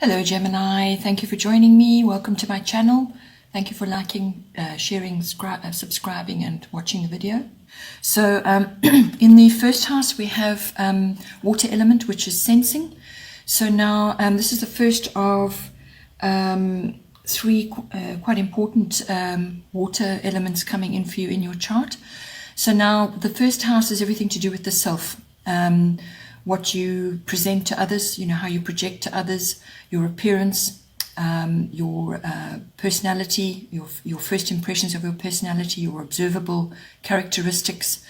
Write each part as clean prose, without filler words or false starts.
Hello Gemini, thank you for joining me. Welcome to my channel. Thank you for liking, sharing, subscribing and watching the video. So in the first house we have water element, which is sensing. So now this is the first of three quite important water elements coming in for you in your chart. So now the first house is everything to do with the self. What you present to others, how you project to others, your appearance, your personality, your first impressions of your personality, your observable characteristics.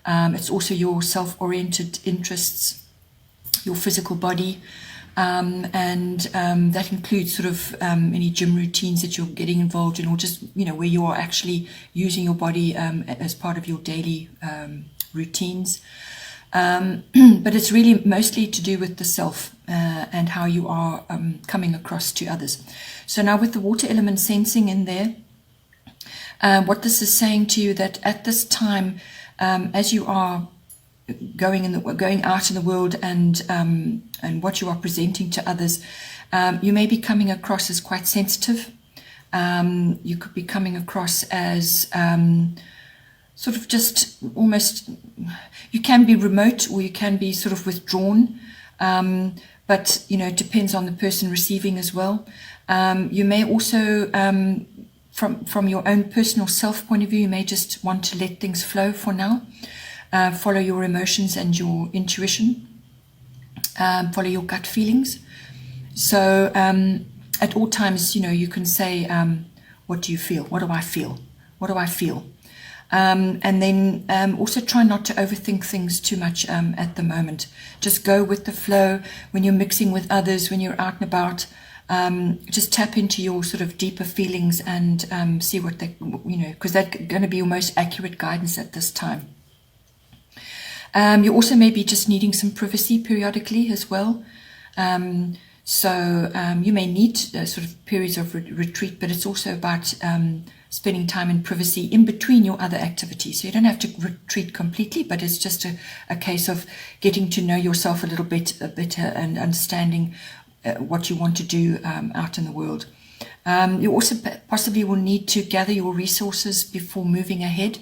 It's also your self-oriented interests, your physical body, and that includes sort of any gym routines that you're getting involved in, or just where you are actually using your body as part of your daily routines. But it's really mostly to do with the self and how you are coming across to others. So now with the water element sensing in there, what this is saying to you that at this time, as you are going out in the world and what you are presenting to others, you may be coming across as quite sensitive. You could be coming across as sort of just almost, you can be remote or you can be sort of withdrawn, but it depends on the person receiving as well. You may also, from your own personal self point of view, you may just want to let things flow for now, follow your emotions and your intuition, follow your gut feelings. So at all times, you can say, what do you feel? What do I feel? What do I feel? And then also try not to overthink things too much at the moment. Just go with the flow when you're mixing with others, when you're out and about. Just tap into your sort of deeper feelings and see what they, because that's going to be your most accurate guidance at this time. You also may be just needing some privacy periodically as well. So you may need sort of periods of retreat, but it's also about spending time in privacy in between your other activities. So you don't have to retreat completely, but it's just a case of getting to know yourself a little bit better and understanding what you want to do out in the world. You also possibly will need to gather your resources before moving ahead.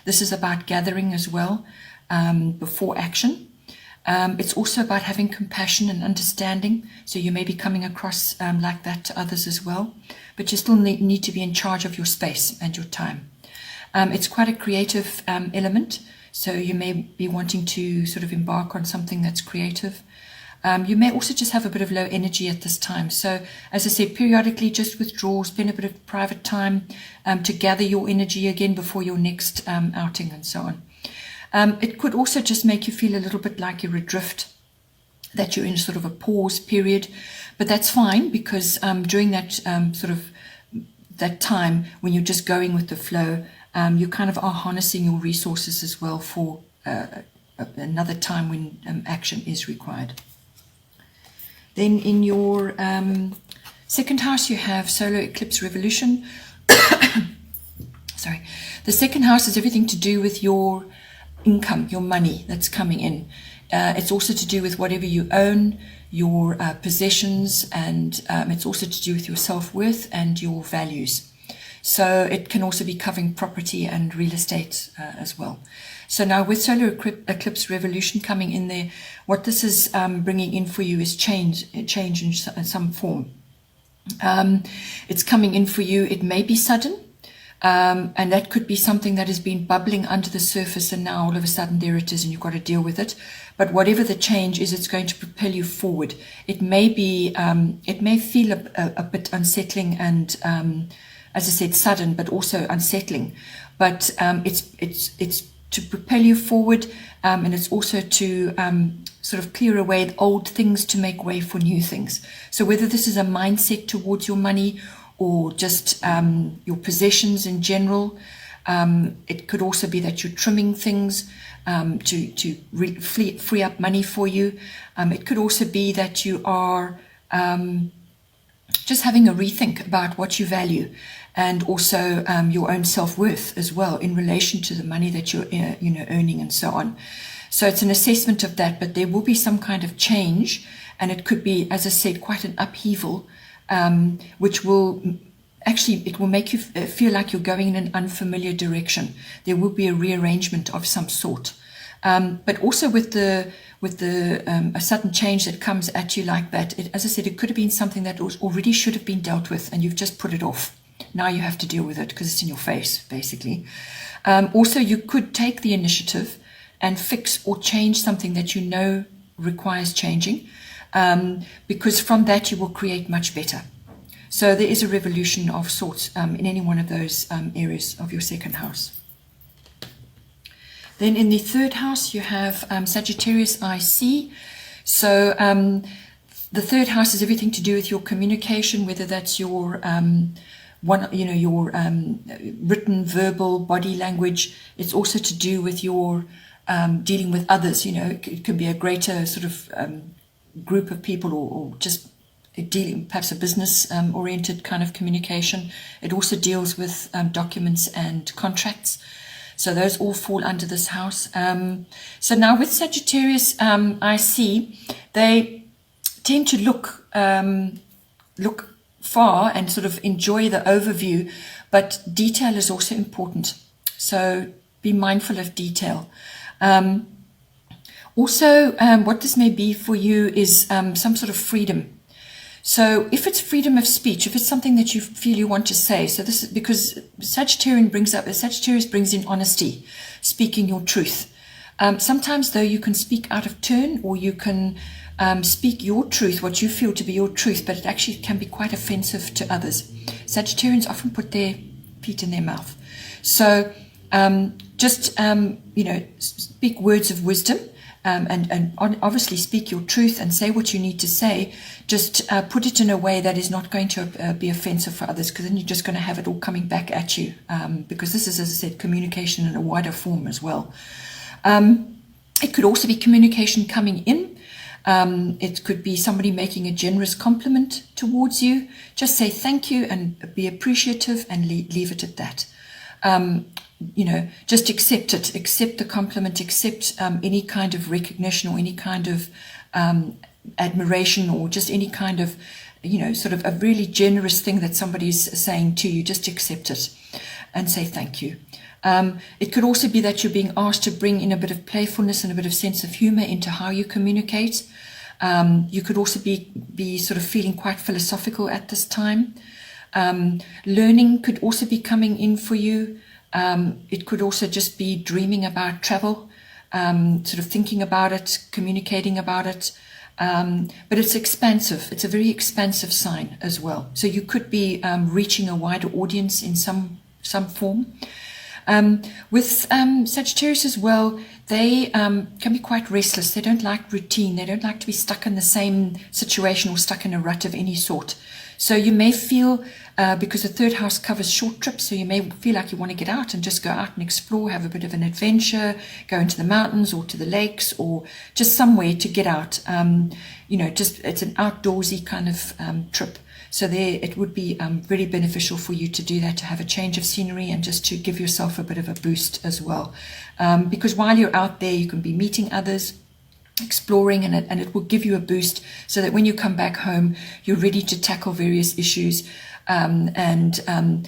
This is about gathering as well before action. It's also about having compassion and understanding. So you may be coming across like that to others as well, but you still need to be in charge of your space and your time. It's quite a creative element. So you may be wanting to sort of embark on something that's creative. You may also just have a bit of low energy at this time. So as I said, periodically just withdraw, spend a bit of private time to gather your energy again before your next outing and so on. It could also just make you feel a little bit like you're adrift, that you're in sort of a pause period, but that's fine because during that sort of that time when you're just going with the flow, you kind of are harnessing your resources as well for another time when action is required. Then in your second house you have solar eclipse revolution. Sorry, the second house is everything to do with your income, your money that's coming in. It's also to do with whatever you own, your possessions, and it's also to do with your self-worth and your values. So it can also be covering property and real estate as well. So now with solar eclipse revolution coming in there, what this is bringing in for you is change in some form. It's coming in for you. It may be sudden. And that could be something that has been bubbling under the surface and now all of a sudden there it is and you've got to deal with it. But whatever the change is, it's going to propel you forward. It may be, it may feel a bit unsettling and, as I said, sudden, but also unsettling. But it's to propel you forward, and it's also to sort of clear away old things to make way for new things. So whether this is a mindset towards your money or just your possessions in general. It could also be that you're trimming things to free up money for you. It could also be that you are just having a rethink about what you value and also your own self-worth as well in relation to the money that you're earning and so on. So it's an assessment of that, but there will be some kind of change and it could be, as I said, quite an upheaval, which will actually, it will make you feel like you're going in an unfamiliar direction. There will be a rearrangement of some sort. But also with a sudden change that comes at you like that, as I said, it could have been something that already should have been dealt with, and you've just put it off. Now you have to deal with it because it's in your face, basically. Also, you could take the initiative and fix or change something that you know requires changing, because from that you will create much better. So there is a revolution of sorts in any one of those areas of your second house. Then in the third house, you have Sagittarius IC. So the third house is everything to do with your communication, whether that's your written, verbal, body language. It's also to do with your dealing with others. It could be a greater sort of group of people, or just dealing, perhaps a business oriented kind of communication. It also deals with documents and contracts. So those all fall under this house. So now with Sagittarius IC, they tend to look far and sort of enjoy the overview, but detail is also important. So be mindful of detail. Also, what this may be for you is some sort of freedom. So if it's freedom of speech, if it's something that you feel you want to say, so this is because Sagittarius brings in honesty, speaking your truth. Sometimes though you can speak out of turn, or you can speak your truth, what you feel to be your truth, but it actually can be quite offensive to others. Sagittarians often put their feet in their mouth. So speak words of wisdom, and obviously speak your truth and say what you need to say. Just put it in a way that is not going to be offensive for others, because then you're just going to have it all coming back at you, because this is, as I said, communication in a wider form as well. It could also be communication coming in. It could be somebody making a generous compliment towards you. Just say thank you and be appreciative, and leave it at that. Just accept it, accept the compliment, accept any kind of recognition, or any kind of admiration, or just any kind of, sort of a really generous thing that somebody's saying to you. Just accept it and say thank you. It could also be that you're being asked to bring in a bit of playfulness and a bit of sense of humor into how you communicate. You could also be sort of feeling quite philosophical at this time. Learning could also be coming in for you. It could also just be dreaming about travel, sort of thinking about it, communicating about it. But it's expansive. It's a very expansive sign as well. So you could be reaching a wider audience in some form. With Sagittarius as well, they can be quite restless. They don't like routine. They don't like to be stuck in the same situation or stuck in a rut of any sort. So you may feel, because the third house covers short trips, so you may feel like you want to get out and just go out and explore, have a bit of an adventure, go into the mountains or to the lakes, or just somewhere to get out. It's an outdoorsy kind of trip. So there, it would be very beneficial for you to do that, to have a change of scenery and just to give yourself a bit of a boost as well. Because while you're out there, you can be meeting others, exploring, and it will give you a boost, so that when you come back home, you're ready to tackle various issues. The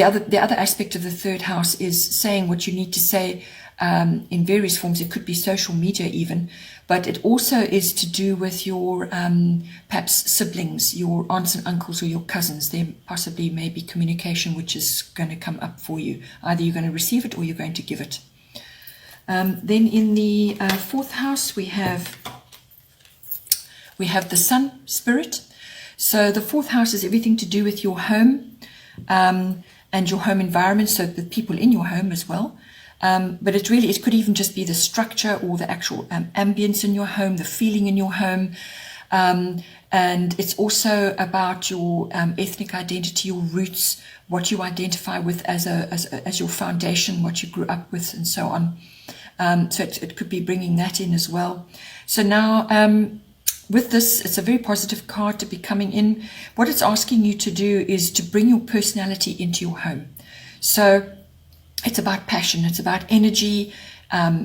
other aspect of the third house is saying what you need to say in various forms. It could be social media even, but it also is to do with your perhaps siblings, your aunts and uncles, or your cousins. There possibly may be communication which is going to come up for you. Either you're going to receive it or you're going to give it. Then in the fourth house, we have the Sun spirit. So the fourth house is everything to do with your home and your home environment, so the people in your home as well. But it could even just be the structure or the actual ambience in your home, the feeling in your home. And it's also about your ethnic identity, your roots, what you identify with as your foundation, what you grew up with, and so on. So it could be bringing that in as well. So now with this, it's a very positive card to be coming in. What it's asking you to do is to bring your personality into your home. So it's about passion, it's about energy.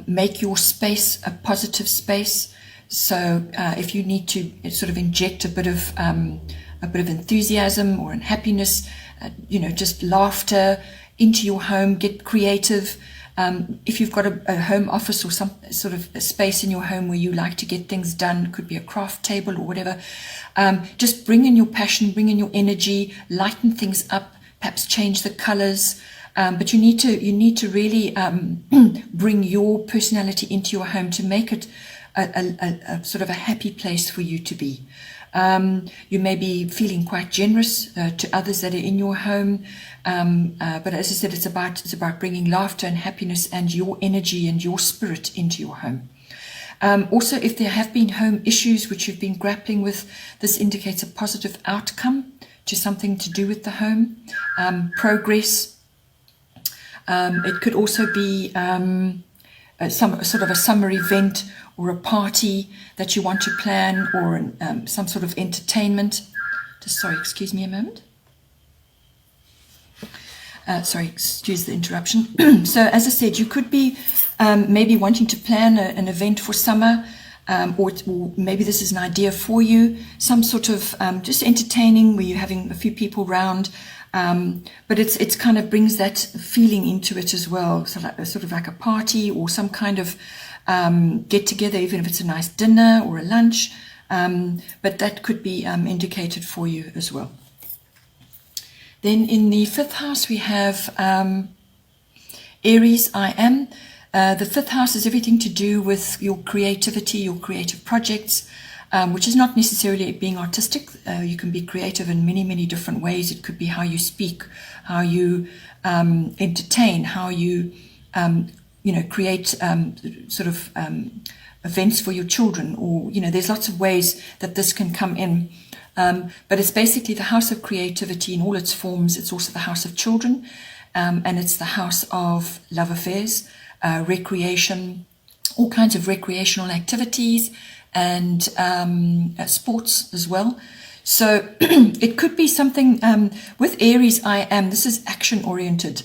Make your space a positive space. So if you need to sort of inject a bit of enthusiasm or happiness, just laughter into your home, get creative. If you've got a home office or some sort of a space in your home where you like to get things done, could be a craft table or whatever, just bring in your passion, bring in your energy, lighten things up, perhaps change the colors. But you need to really bring your personality into your home to make it a sort of a happy place for you to be. You may be feeling quite generous to others that are in your home, but as I said, it's about bringing laughter and happiness and your energy and your spirit into your home. Also, if there have been home issues which you've been grappling with, this indicates a positive outcome to something to do with the home, progress. It could also be some sort of a summer event or a party that you want to plan, or some sort of entertainment. Sorry, excuse me a moment. Sorry, excuse the interruption. So as I said, you could be maybe wanting to plan an event for summer, or maybe this is an idea for you, some sort of just entertaining where you're having a few people round. But it's kind of brings that feeling into it as well. So sort of like a party or some kind of get together, even if it's a nice dinner or a lunch. But that could be indicated for you as well. Then in the 5th house, we have Aries, I am. The 5th house has everything to do with your creativity, your creative projects, which is not necessarily being artistic. You can be creative in many, many different ways. It could be how you speak, how you entertain, how you, create sort of events for your children, or, there's lots of ways that this can come in. But it's basically the house of creativity in all its forms. It's also the house of children, and it's the house of love affairs, recreation, all kinds of recreational activities, and sports as well. So it could be something with Aries, I am. This is action oriented.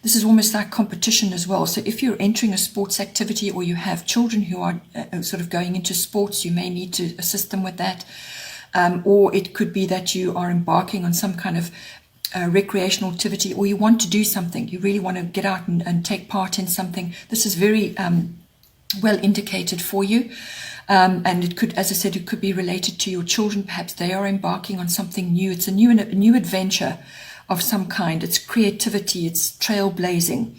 This is almost like competition as well. So if you're entering a sports activity, or you have children who are sort of going into sports, you may need to assist them with that. Or it could be that you are embarking on some kind of recreational activity, or you want to do something. You really want to get out and take part in something. This is very well indicated for you. And it could, as I said, it could be related to your children. Perhaps they are embarking on something new. It's a new adventure of some kind. It's creativity. It's trailblazing.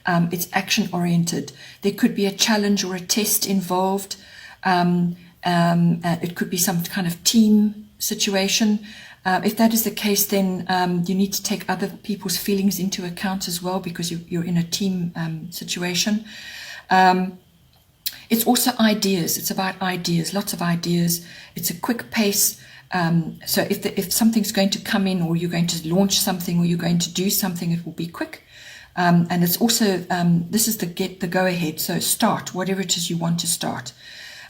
It's action oriented. There could be a challenge or a test involved. It could be some kind of team situation. If that is the case, then you need to take other people's feelings into account as well, because you're in a team situation. It's also ideas. It's about ideas, lots of ideas. It's a quick pace. So if something's going to come in, or you're going to launch something, or you're going to do something, it will be quick. And it's also, this is the go ahead. So start whatever it is you want to start.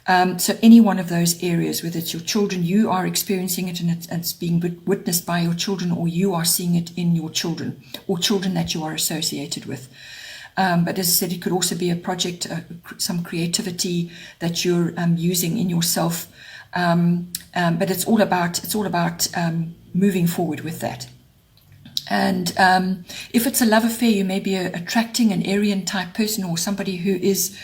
So any one of those areas, whether it's your children, you are experiencing it, and it's being witnessed by your children, or you are seeing it in your children, or children that you are associated with. But as I said, it could also be a project, some creativity that you're using in yourself. But it's all about moving forward with that. And if it's a love affair, you may be attracting an Arian type person, or somebody who is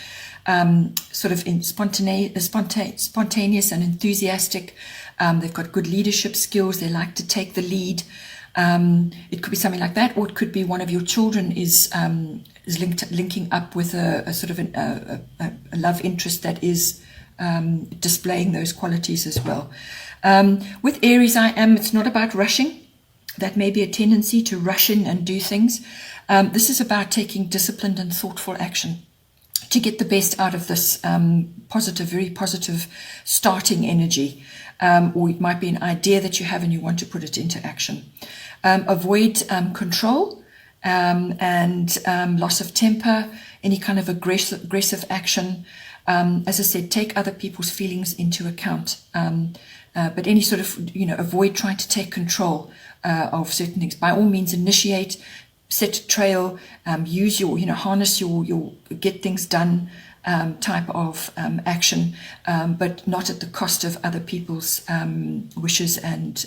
sort of spontaneous and enthusiastic. They've got good leadership skills. They like to take the lead. It could be something like that, or it could be one of your children is linking up with a sort of a love interest that is displaying those qualities as well. With Aries, I am. It's not about rushing. That may be a tendency to rush in and do things. This is about taking disciplined and thoughtful action to get the best out of this positive, very positive starting energy. Or it might be an idea that you have and you want to put it into action. Avoid control and loss of temper, any kind of aggressive action. As I said, take other people's feelings into account. But any sort of, avoid trying to take control of certain things. By all means, initiate, set a trail, use your, harness your, get things done. type of action, but not at the cost of other people's wishes and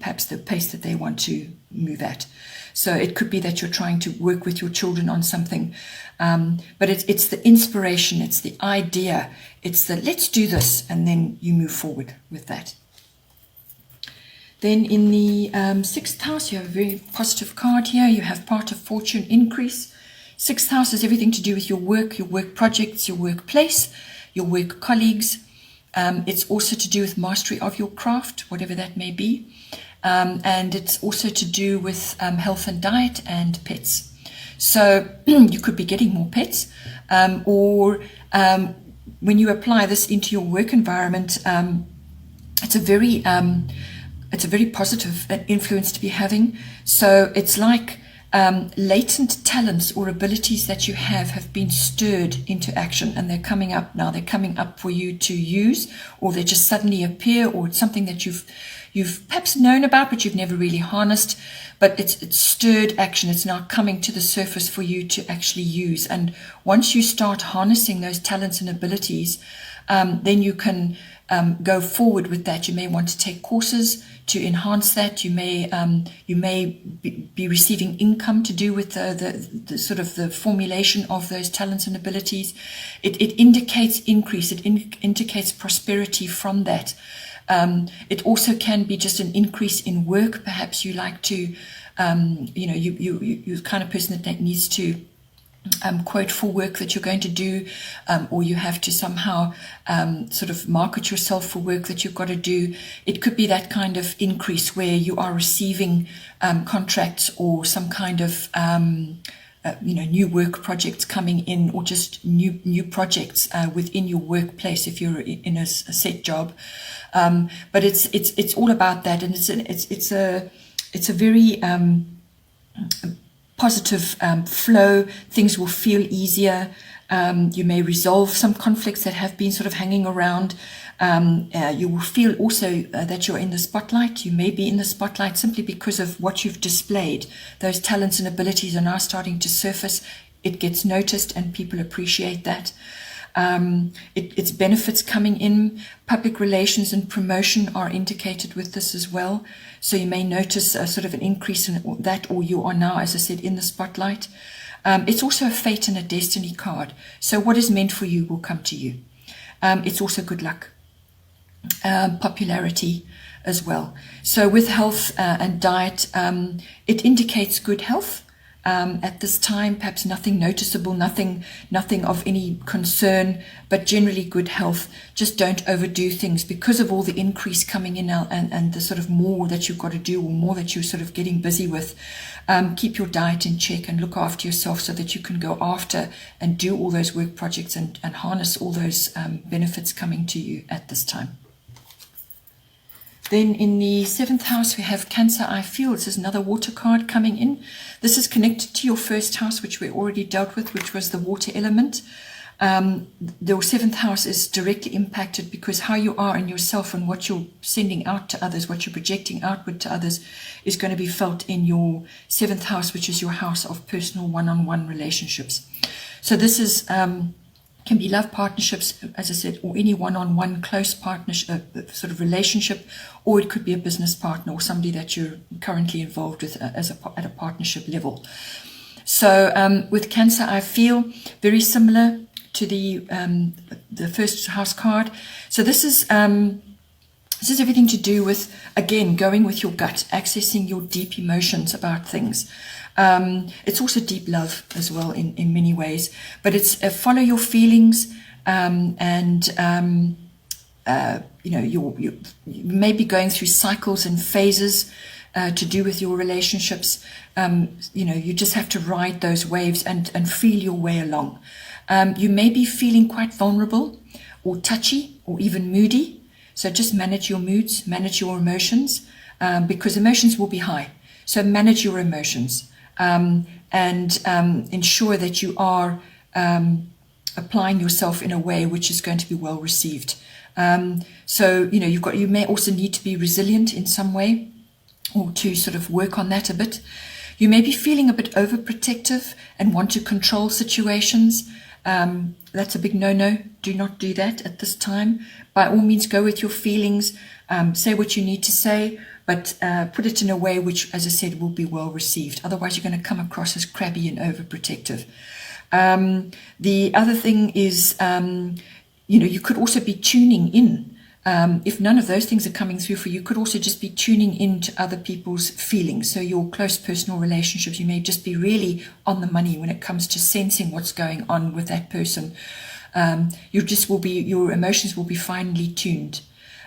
perhaps the pace that they want to move at. So it could be that you're trying to work with your children on something, but it's the inspiration, it's the idea, it's the let's do this, and then you move forward with that. Then in the 6th house, you have a very positive card here. You have part of fortune increase. 6th house is everything to do with your work projects, your workplace, your work colleagues. It's also to do with mastery of your craft, whatever that may be. And it's also to do with health and diet and pets. So you could be getting more pets, or when you apply this into your work environment, it's a very positive influence to be having. So it's like latent talents or abilities that you have been stirred into action, and they're coming up now. They're coming up for you to use, or they just suddenly appear, or it's something that you've perhaps known about, but you've never really harnessed. But it's stirred action. It's now coming to the surface for you to actually use. And once you start harnessing those talents and abilities, then you can go forward with that. You may want to take courses to enhance that. You may be receiving income to do with the sort of the formulation of those talents and abilities. It indicates increase. It indicates prosperity from that. It also can be just an increase in work. Perhaps you like to, you're the kind of person that needs to quote for work that you're going to do, or you have to somehow sort of market yourself for work that you've got to do. It could be that kind of increase where you are receiving contracts or some kind of new work projects coming in, or just new projects within your workplace if you're in a set job. But it's all about that, and it's a very positive flow. Things will feel easier. You may resolve some conflicts that have been sort of hanging around. You will feel also that you're in the spotlight. You may be in the spotlight simply because of what you've displayed. Those talents and abilities are now starting to surface. It gets noticed and people appreciate that. It's benefits coming in. Public relations and promotion are indicated with this as well. So you may notice a sort of an increase in that, or you are now, as I said, in the spotlight. It's also a fate and a destiny card. So what is meant for you will come to you. It's also good luck, popularity as well. So with health and diet, it indicates good health. At this time, perhaps nothing noticeable, nothing of any concern, but generally good health. Just don't overdo things because of all the increase coming in now, and the sort of more that you've got to do, or more that you're sort of getting busy with. Keep your diet in check and look after yourself so that you can go after and do all those work projects and harness all those benefits coming to you at this time. Then in the 7th house, we have Cancer, I feel. This is another water card coming in. This is connected to your 1st house, which we already dealt with, which was the water element. The 7th house is directly impacted because how you are in yourself and what you're sending out to others, what you're projecting outward to others, is going to be felt in your 7th house, which is your house of personal one-on-one relationships. So this is can be love partnerships, as I said, or any one-on-one close partnership, sort of relationship, or it could be a business partner or somebody that you're currently involved with at a partnership level. So with Cancer, I feel very similar to the 1st house card. So this is everything to do with, again, going with your gut, accessing your deep emotions about things. It's also deep love as well in many ways, but it's follow your feelings, and you may be going through cycles and phases to do with your relationships. You just have to ride those waves and feel your way along. You may be feeling quite vulnerable or touchy or even moody. So just manage your moods, manage your emotions, because emotions will be high. So manage your emotions. And ensure that you are applying yourself in a way which is going to be well received. So you may also need to be resilient in some way, or to sort of work on that a bit. You may be feeling a bit overprotective and want to control situations. That's a big no-no. Do not do that at this time. By all means, go with your feelings, say what you need to say, but put it in a way which, as I said, will be well received. Otherwise, you're going to come across as crabby and overprotective. The other thing is, you could also be tuning in. If none of those things are coming through for you, you could also just be tuning into other people's feelings. So your close personal relationships, you may just be really on the money when it comes to sensing what's going on with that person. Your emotions will be finely tuned.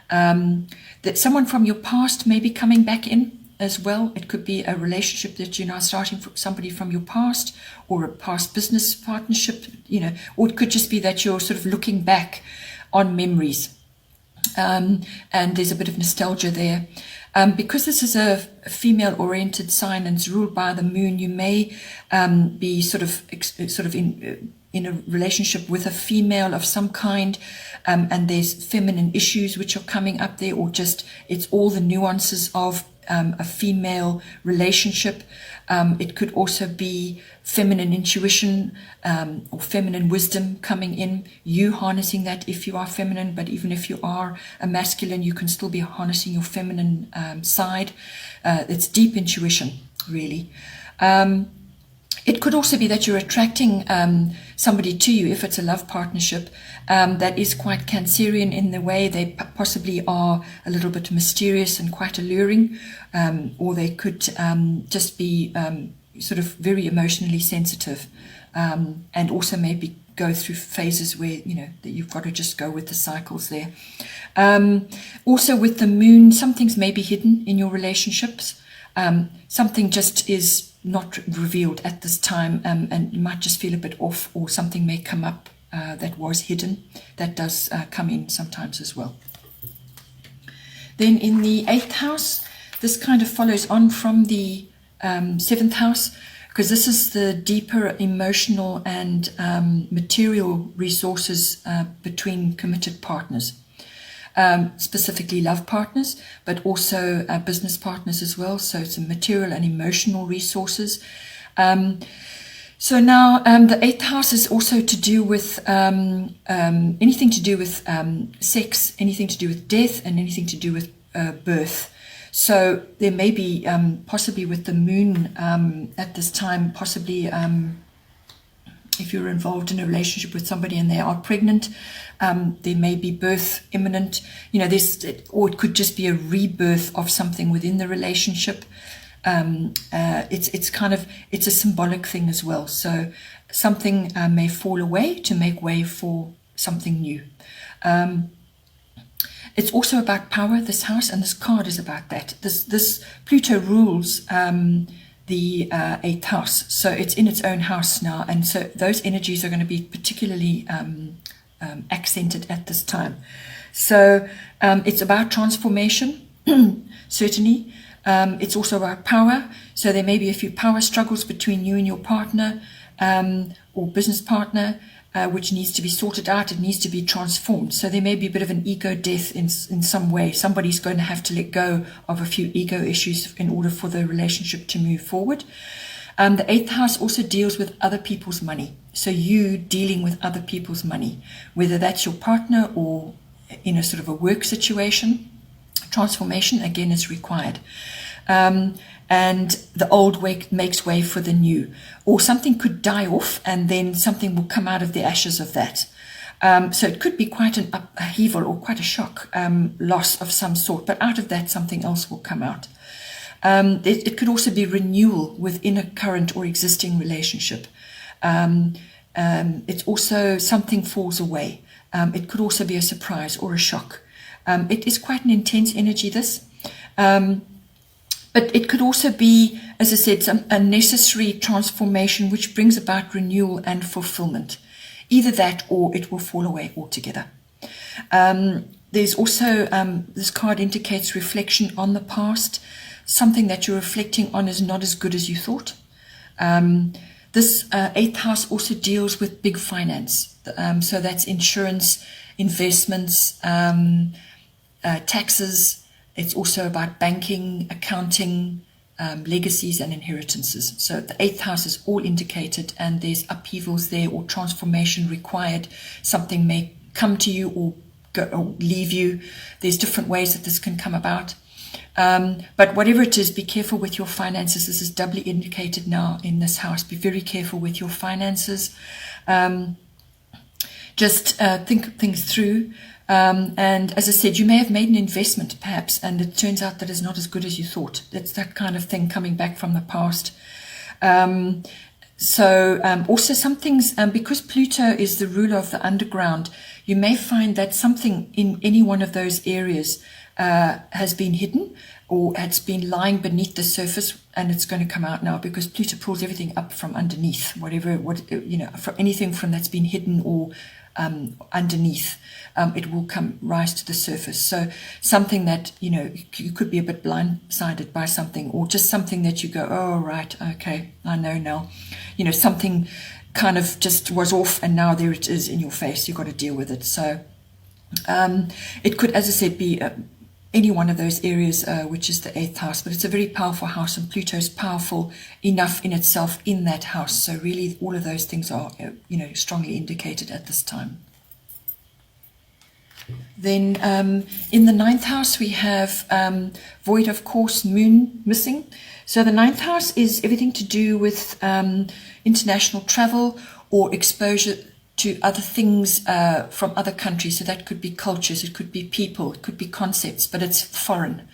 That someone from your past may be coming back in as well. It could be a relationship that you're now starting for somebody from your past, or a past business partnership, or it could just be that you're sort of looking back on memories. And there's a bit of nostalgia there. Because this is a female-oriented sign and it's ruled by the moon, you may be sort of in a relationship with a female of some kind, and there's feminine issues which are coming up there, or just it's all the nuances of a female relationship. It could also be feminine intuition or feminine wisdom coming in, you harnessing that if you are feminine, but even if you are a masculine, you can still be harnessing your feminine side. It's deep intuition, really. It could also be that you're attracting somebody to you, if it's a love partnership, that is quite Cancerian in the way they possibly are a little bit mysterious and quite alluring, or they could just be sort of very emotionally sensitive, and also maybe go through phases where, that you've got to just go with the cycles there. Also with the moon, some things may be hidden in your relationships. Something just is not revealed at this time, and you might just feel a bit off, or something may come up that was hidden. That does come in sometimes as well. Then in the 8th house, this kind of follows on from the 7th house, because this is the deeper emotional and material resources between committed partners. Specifically love partners, but also business partners as well. So it's a material and emotional resources. So now the 8th house is also to do with anything to do with sex, anything to do with death, and anything to do with birth. So there may be possibly with the moon at this time, possibly if you're involved in a relationship with somebody and they are pregnant, there may be birth imminent, or it could just be a rebirth of something within the relationship. It's a symbolic thing as well. So something may fall away to make way for something new. It's also about power, this house, and this card is about that. This Pluto rules the 8th house, so it's in its own house now, and so those energies are going to be particularly accented at this time. So it's about transformation, certainly. It's also about power, so there may be a few power struggles between you and your partner or business partner, which needs to be sorted out. It needs to be transformed. So there may be a bit of an ego death in some way. Somebody's going to have to let go of a few ego issues in order for the relationship to move forward. The 8th house also deals with other people's money. So you dealing with other people's money, whether that's your partner or in a sort of a work situation. Transformation again is required. And the old makes way for the new, or something could die off and then something will come out of the ashes of that. So it could be quite an upheaval or quite a shock, loss of some sort, but out of that something else will come out. It could also be renewal within a current or existing relationship. It's also something falls away. It could also be a surprise or a shock. It is quite an intense energy, this. But it could also be, as I said, a necessary transformation which brings about renewal and fulfillment. Either that or it will fall away altogether. There's also, this card indicates reflection on the past. Something that you're reflecting on is not as good as you thought. This 8th house also deals with big finance. So that's insurance, investments, taxes. It's also about banking, accounting, legacies and inheritances. So the 8th house is all indicated, and there's upheavals there or transformation required. Something may come to you or go or leave you. There's different ways that this can come about. But whatever it is, be careful with your finances. This is doubly indicated now in this house. Be very careful with your finances. Just think things through. And as I said, you may have made an investment perhaps, and it turns out that it's not as good as you thought. It's that kind of thing coming back from the past. Also some things, because Pluto is the ruler of the underground, you may find that something in any one of those areas has been hidden, or it's been lying beneath the surface, and it's going to come out now because Pluto pulls everything up from underneath, from anything from that's been hidden or underneath, it will rise to the surface. So something that, you could be a bit blindsided by something, or just something that you go, oh, right, okay, I know now. Something kind of just was off, and now there it is in your face. You've got to deal with it. So it could, as I said, be any one of those areas, which is the 8th house, but it's a very powerful house, and Pluto is powerful enough in itself in that house. So really all of those things are, strongly indicated at this time. Then in the 9th house, we have void of course, moon missing. So the 9th house is everything to do with international travel or exposure to other things from other countries. So that could be cultures, it could be people, it could be concepts, but it's foreign.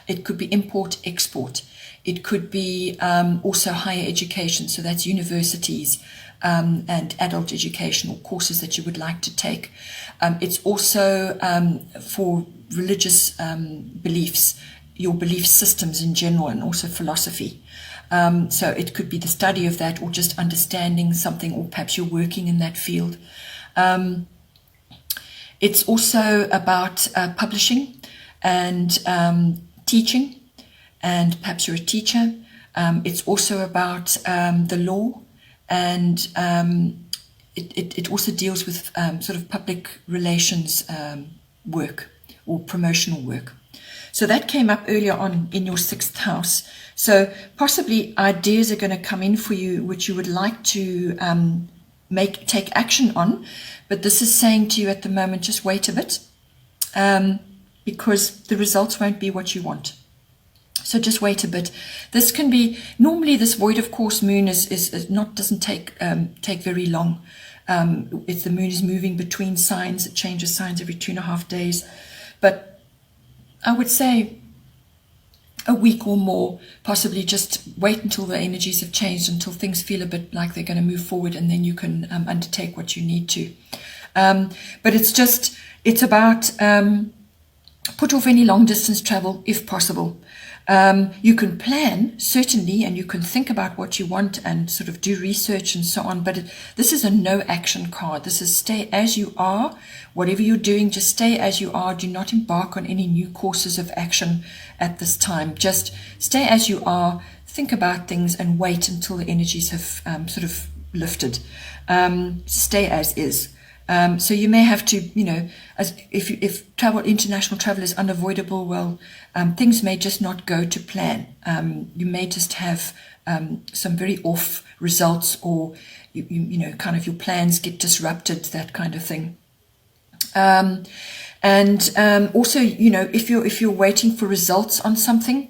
It could be import, export. It could be also higher education. So that's universities and adult educational courses that you would like to take. It's also for religious beliefs, your belief systems in general, and also philosophy. So it could be the study of that, or just understanding something, or perhaps you're working in that field. It's also about publishing and teaching, and perhaps you're a teacher. It's also about the law, and it also deals with sort of public relations work or promotional work. So that came up earlier on in your 6th house. So possibly ideas are going to come in for you which you would like to take action on, but this is saying to you at the moment, just wait a bit, because the results won't be what you want. So just wait a bit. This can be, normally this void of course moon doesn't take very long. If the moon is moving between signs, it changes signs every 2.5 days. But I would say a week or more, possibly just wait until the energies have changed, until things feel a bit like they're going to move forward, and then you can undertake what you need to. But it's about put off any long distance travel if possible. You can plan, certainly, and you can think about what you want and sort of do research and so on, but this is a no action card. This is stay as you are. Whatever you're doing, just stay as you are. Do not embark on any new courses of action at this time. Just stay as you are, think about things, and wait until the energies have sort of lifted. Stay as is. So you may have to, if international travel is unavoidable, well, things may just not go to plan. You may just have some very off results, or kind of your plans get disrupted, that kind of thing. Also, if you're waiting for results on something,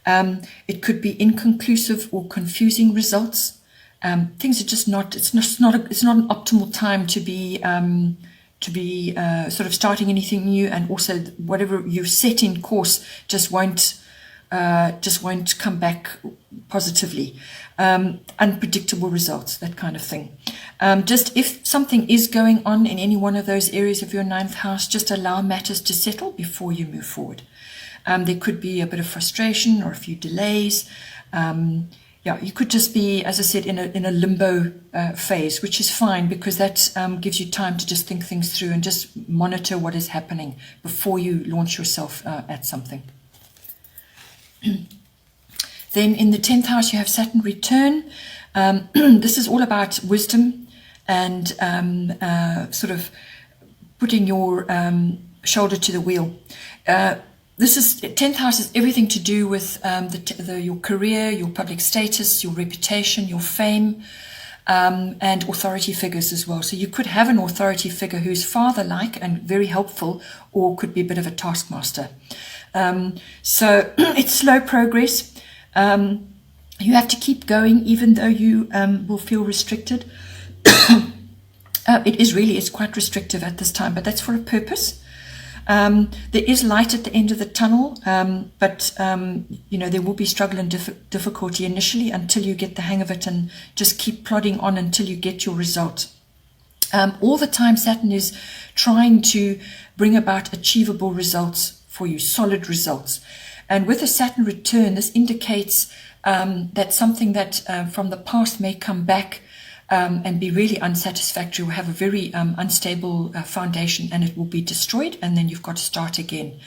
it could be inconclusive or confusing results. Things are just not. It's not an optimal time to be sort of starting anything new, and also whatever you've set in course just won't come back positively. Unpredictable results, that kind of thing. Just if something is going on in any one of those areas of your 9th house, just allow matters to settle before you move forward. There could be a bit of frustration or a few delays. You could just be, as I said, in a limbo phase, which is fine, because that gives you time to just think things through and just monitor what is happening before you launch yourself at something. Then in the 10th house, you have Saturn return. This is all about wisdom and sort of putting your shoulder to the wheel. This is 10th house is everything to do with your career, your public status, your reputation, your fame, and authority figures as well. So you could have an authority figure who's father-like and very helpful, or could be a bit of a taskmaster. So it's slow progress. You have to keep going, even though you will feel restricted. It's quite restrictive at this time, but that's for a purpose. There is light at the end of the tunnel, but there will be struggle and difficulty initially until you get the hang of it, and just keep plodding on until you get your result. All the time Saturn is trying to bring about achievable results for you, solid results. And with a Saturn return, this indicates that something that from the past may come back and be really unsatisfactory, or have a very unstable foundation, and it will be destroyed, and then you've got to start again.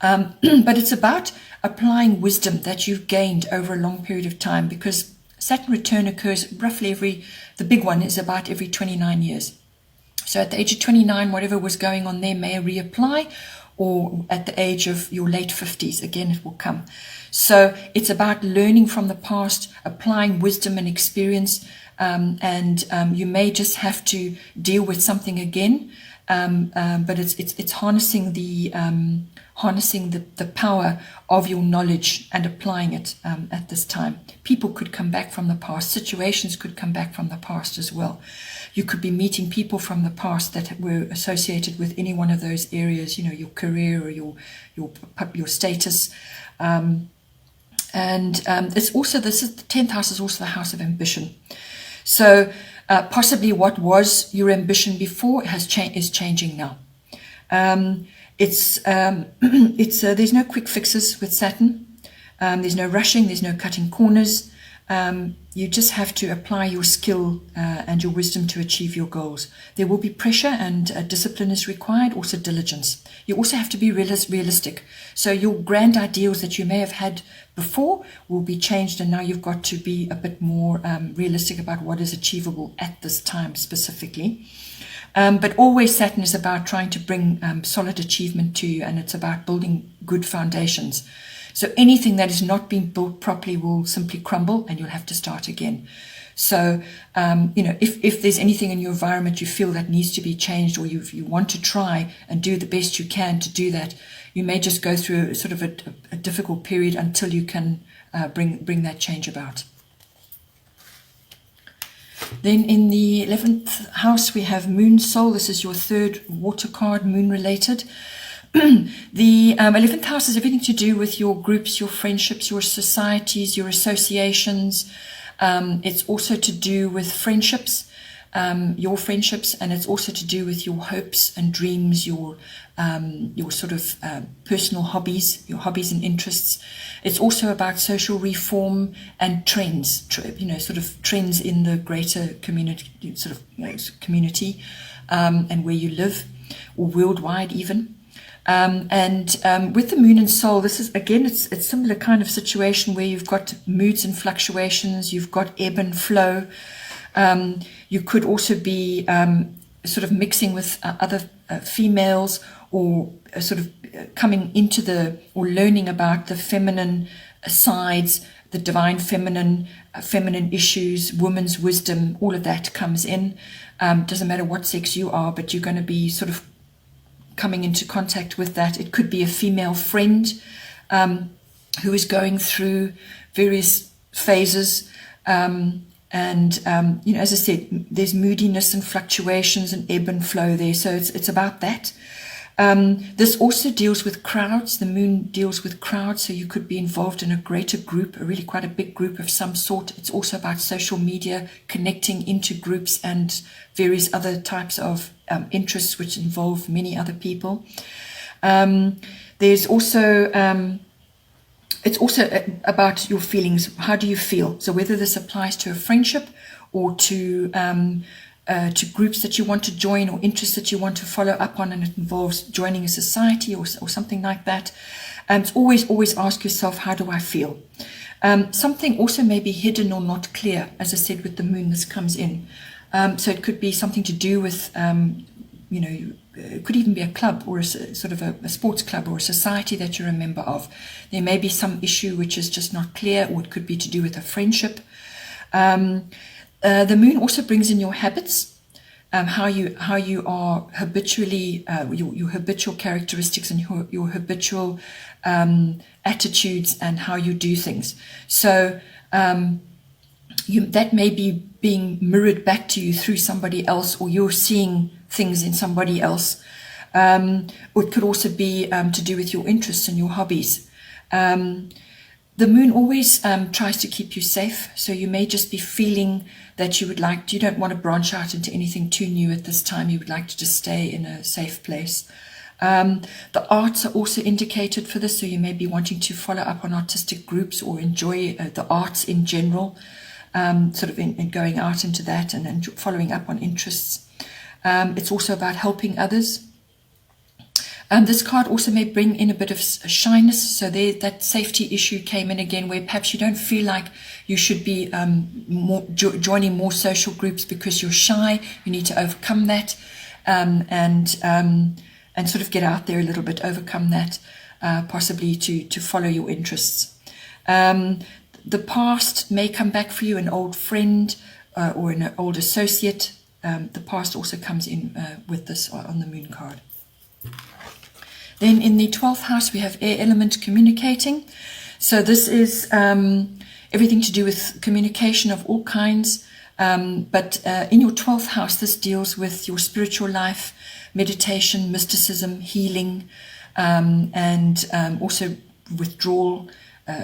But it's about applying wisdom that you've gained over a long period of time, because Saturn return occurs roughly the big one is about every 29 years. So at the age of 29, whatever was going on there may reapply, or at the age of your late 50s, again, it will come. So it's about learning from the past, applying wisdom and experience, and you may just have to deal with something again, but it's harnessing the power of your knowledge and applying it at this time. People could come back from the past. Situations could come back from the past as well. You could be meeting people from the past that were associated with any one of those areas, your career or your status. And it's also, the 10th house is also the house of ambition. So possibly what was your ambition before is changing now. There's no quick fixes with Saturn. There's no rushing. There's no cutting corners. You just have to apply your skill and your wisdom to achieve your goals. There will be pressure, and discipline is required, also diligence. You also have to be realistic. So your grand ideals that you may have had before will be changed, and now you've got to be a bit more realistic about what is achievable at this time specifically. But always Saturn is about trying to bring solid achievement to you, and it's about building good foundations. So anything that is not being built properly will simply crumble, and you'll have to start again. So, if there's anything in your environment you feel that needs to be changed, or you want to try and do the best you can to do that, you may just go through sort of a difficult period until you can bring that change about. Then in the 11th house, we have Moon Soul. This is your third water card, moon related. The 11th house is everything to do with your groups, your friendships, your societies, your associations. It's also to do with friendships, your friendships, and it's also to do with your hopes and dreams, your sort of personal hobbies, your hobbies and interests. It's also about social reform and trends, sort of trends in the greater community, community, and where you live, or worldwide even. With the moon and soul, this is, again, it's similar kind of situation where you've got moods and fluctuations, you've got ebb and flow. You could also be sort of mixing with other females, or sort of coming into or learning about the feminine sides, the divine feminine, feminine issues, woman's wisdom, all of that comes in. Doesn't matter what sex you are, but you're going to be sort of coming into contact with that. It could be a female friend who is going through various phases, as I said, there's moodiness and fluctuations and ebb and flow there, so it's about that. This also deals with crowds. The moon deals with crowds, so you could be involved in a greater group, really quite a big group of some sort. It's also about social media, connecting into groups and various other types of interests which involve many other people. There's also it's also about your feelings. How do you feel? So whether this applies to a friendship or to groups that you want to join, or interests that you want to follow up on, and it involves joining a society or something like that. Always ask yourself, how do I feel? Something also may be hidden or not clear, as I said, with the moon this comes in. So it could be something to do with it could even be a club or sort of a sports club or a society that you're a member of. There may be some issue which is just not clear, or it could be to do with a friendship. The moon also brings in your habits, how you are habitually, your habitual characteristics and your habitual attitudes and how you do things. So that may be being mirrored back to you through somebody else, or you're seeing things in somebody else. Or it could also be to do with your interests and your hobbies. The moon always tries to keep you safe, so you may just be feeling that you don't want to branch out into anything too new at this time. You would like to just stay in a safe place. The arts are also indicated for this, so you may be wanting to follow up on artistic groups or enjoy the arts in general, sort of in going out into that and following up on interests. It's also about helping others. This card also may bring in a bit of shyness, so that safety issue came in again, where perhaps you don't feel like you should be joining more social groups because you're shy. You need to overcome that and sort of get out there a little bit, overcome that, possibly to follow your interests. The past may come back for you, an old friend or an old associate. The past also comes in with this on the moon card. Then in the 12th house, we have air element communicating. So this is everything to do with communication of all kinds. But in your 12th house, this deals with your spiritual life, meditation, mysticism, healing, and also withdrawal,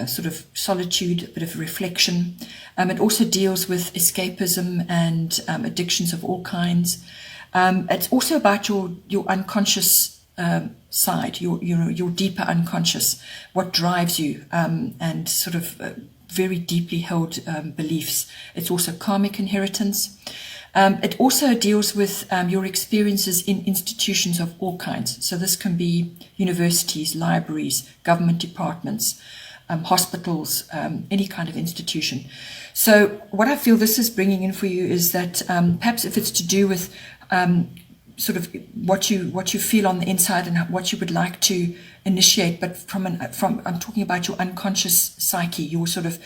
sort of solitude, a bit of reflection. It also deals with escapism and addictions of all kinds. It's also about your unconscious side, your deeper unconscious, what drives you, and sort of very deeply held beliefs. It's also karmic inheritance. It also deals with your experiences in institutions of all kinds. So this can be universities, libraries, government departments, hospitals, any kind of institution. So what I feel this is bringing in for you is that perhaps if it's to do with sort of what you feel on the inside and what you would like to initiate, but from I'm talking about your unconscious psyche, your sort of,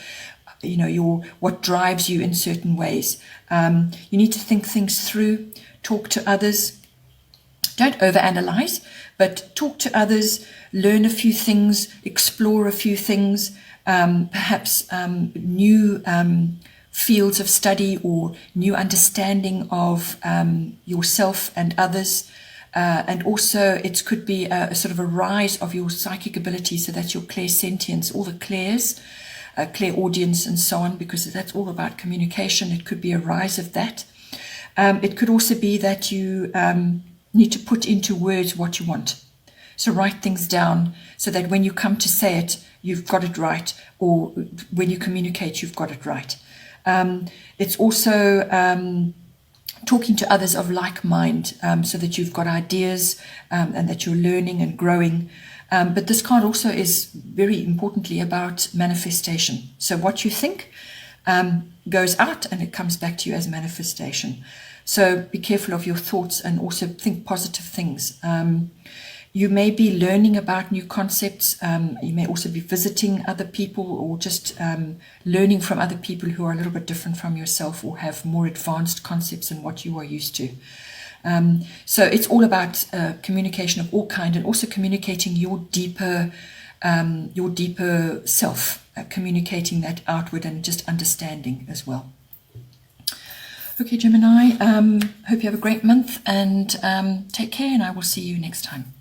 your what drives you in certain ways. You need to think things through, talk to others. Don't overanalyze, but talk to others, learn a few things, explore a few things, perhaps new fields of study or new understanding of yourself and others. And also it could be a sort of a rise of your psychic ability, so that's your clairsentience, all the clairs, clairaudience and so on, because that's all about communication. It could be a rise of that. It could also be that you need to put into words what you want. So write things down so that when you come to say it, you've got it right, or when you communicate, you've got it right. It's also talking to others of like mind, so that you've got ideas and that you're learning and growing. But this card also is very importantly about manifestation. So what you think goes out and it comes back to you as manifestation. So be careful of your thoughts and also think positive things. You may be learning about new concepts. You may also be visiting other people, or just learning from other people who are a little bit different from yourself or have more advanced concepts than what you are used to. So it's all about communication of all kind, and also communicating your deeper self, communicating that outward and just understanding as well. Okay, Gemini, hope you have a great month, and take care, and I will see you next time.